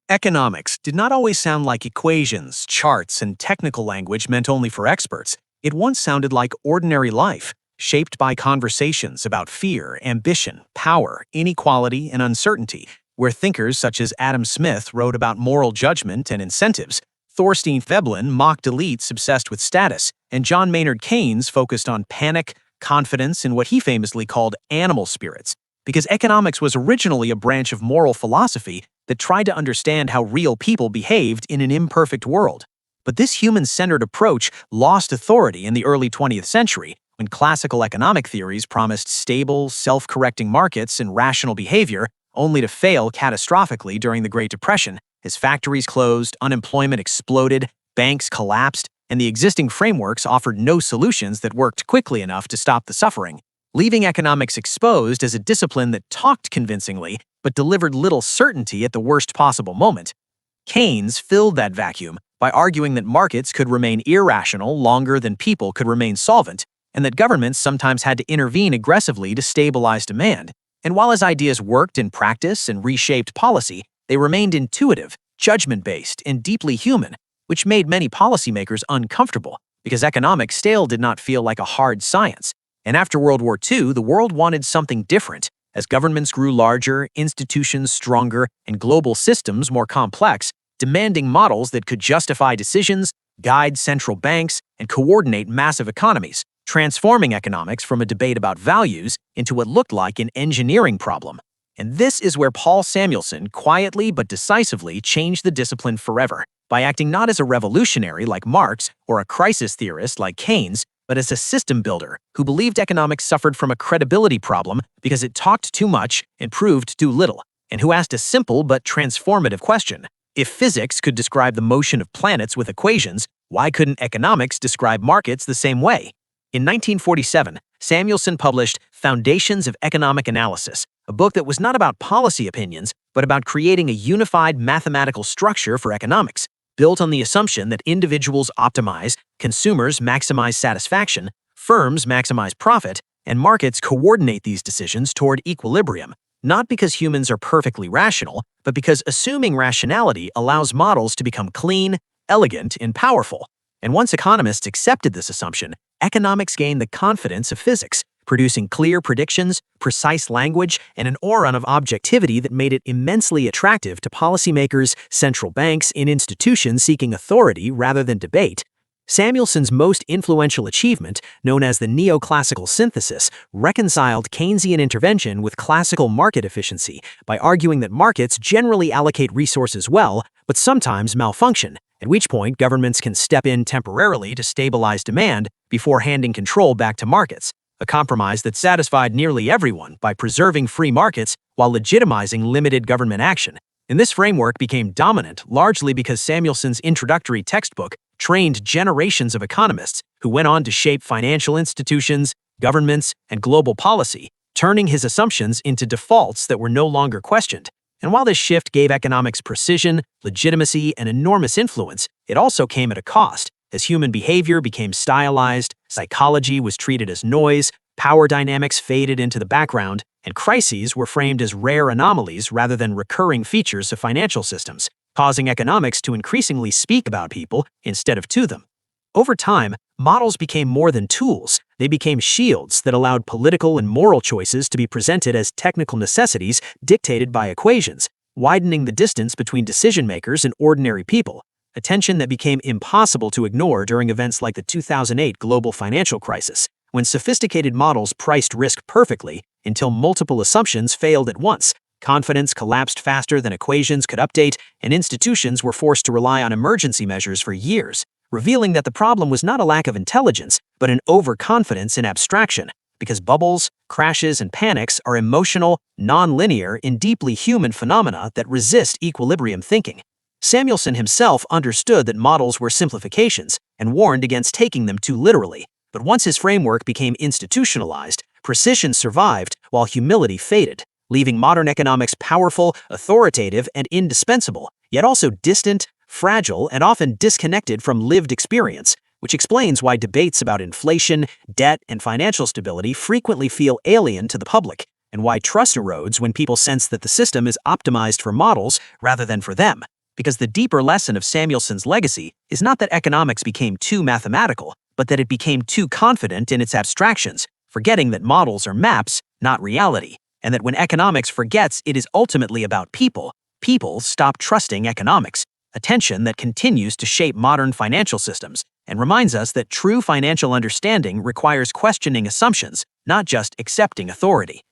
Economics did not always sound like equations, charts, and technical language meant only for experts. It once sounded like ordinary life, shaped by conversations about fear, ambition, power, inequality, and uncertainty, where thinkers such as Adam Smith wrote about moral judgment and incentives. Thorstein Veblen mocked elites obsessed with status, and John Maynard Keynes focused on panic, confidence, and what he famously called animal spirits. Because economics was originally a branch of moral philosophy that tried to understand how real people behaved in an imperfect world. But this human-centered approach lost authority in the early 20th century, when classical economic theories promised stable, self-correcting markets and rational behavior, only to fail catastrophically during the Great Depression, as factories closed, unemployment exploded, banks collapsed, and the existing frameworks offered no solutions that worked quickly enough to stop the suffering, leaving economics exposed as a discipline that talked convincingly but delivered little certainty at the worst possible moment. Keynes filled that vacuum by arguing that markets could remain irrational longer than people could remain solvent, and that governments sometimes had to intervene aggressively to stabilize demand. And while his ideas worked in practice and reshaped policy, they remained intuitive, judgment-based, and deeply human, which made many policymakers uncomfortable, because economics still did not feel like a hard science. And after World War II, the world wanted something different. As governments grew larger, institutions stronger, and global systems more complex, demanding models that could justify decisions, guide central banks, and coordinate massive economies, transforming economics from a debate about values into what looked like an engineering problem. And this is where Paul Samuelson quietly but decisively changed the discipline forever, by acting not as a revolutionary like Marx or a crisis theorist like Keynes, but as a system builder who believed economics suffered from a credibility problem because it talked too much and proved too little, and who asked a simple but transformative question. If physics could describe the motion of planets with equations, why couldn't economics describe markets the same way? In 1947, Samuelson published Foundations of Economic Analysis, a book that was not about policy opinions, but about creating a unified mathematical structure for economics, built on the assumption that individuals optimize, consumers maximize satisfaction, firms maximize profit, and markets coordinate these decisions toward equilibrium, not because humans are perfectly rational, but because assuming rationality allows models to become clean, elegant, and powerful. And once economists accepted this assumption, economics gained the confidence of physics, producing clear predictions, precise language, and an aura of objectivity that made it immensely attractive to policymakers, central banks, and institutions seeking authority rather than debate. Samuelson's most influential achievement, known as the neoclassical synthesis, reconciled Keynesian intervention with classical market efficiency by arguing that markets generally allocate resources well, but sometimes malfunction, at which point governments can step in temporarily to stabilize demand before handing control back to markets, a compromise that satisfied nearly everyone by preserving free markets while legitimizing limited government action. And this framework became dominant largely because Samuelson's introductory textbook trained generations of economists who went on to shape financial institutions, governments, and global policy, turning his assumptions into defaults that were no longer questioned. And while this shift gave economics precision, legitimacy, and enormous influence, it also came at a cost. As human behavior became stylized, psychology was treated as noise, power dynamics faded into the background, and crises were framed as rare anomalies rather than recurring features of financial systems, causing economics to increasingly speak about people instead of to them. Over time, models became more than tools. They became shields that allowed political and moral choices to be presented as technical necessities dictated by equations, widening the distance between decision-makers and ordinary people, a tension that became impossible to ignore during events like the 2008 global financial crisis, when sophisticated models priced risk perfectly until multiple assumptions failed at once. Confidence collapsed faster than equations could update, and institutions were forced to rely on emergency measures for years, revealing that the problem was not a lack of intelligence, but an overconfidence in abstraction, because bubbles, crashes, and panics are emotional, non-linear, and deeply human phenomena that resist equilibrium thinking. Samuelson himself understood that models were simplifications and warned against taking them too literally, but once his framework became institutionalized, precision survived while humility faded, leaving modern economics powerful, authoritative, and indispensable, yet also distant, fragile, and often disconnected from lived experience, which explains why debates about inflation, debt, and financial stability frequently feel alien to the public, and why trust erodes when people sense that the system is optimized for models rather than for them. because the deeper lesson of Samuelson's legacy is not that economics became too mathematical, but that it became too confident in its abstractions, forgetting that models are maps, not reality, and that when economics forgets it is ultimately about people, people stop trusting economics, a tension that continues to shape modern financial systems and reminds us that true financial understanding requires questioning assumptions, not just accepting authority.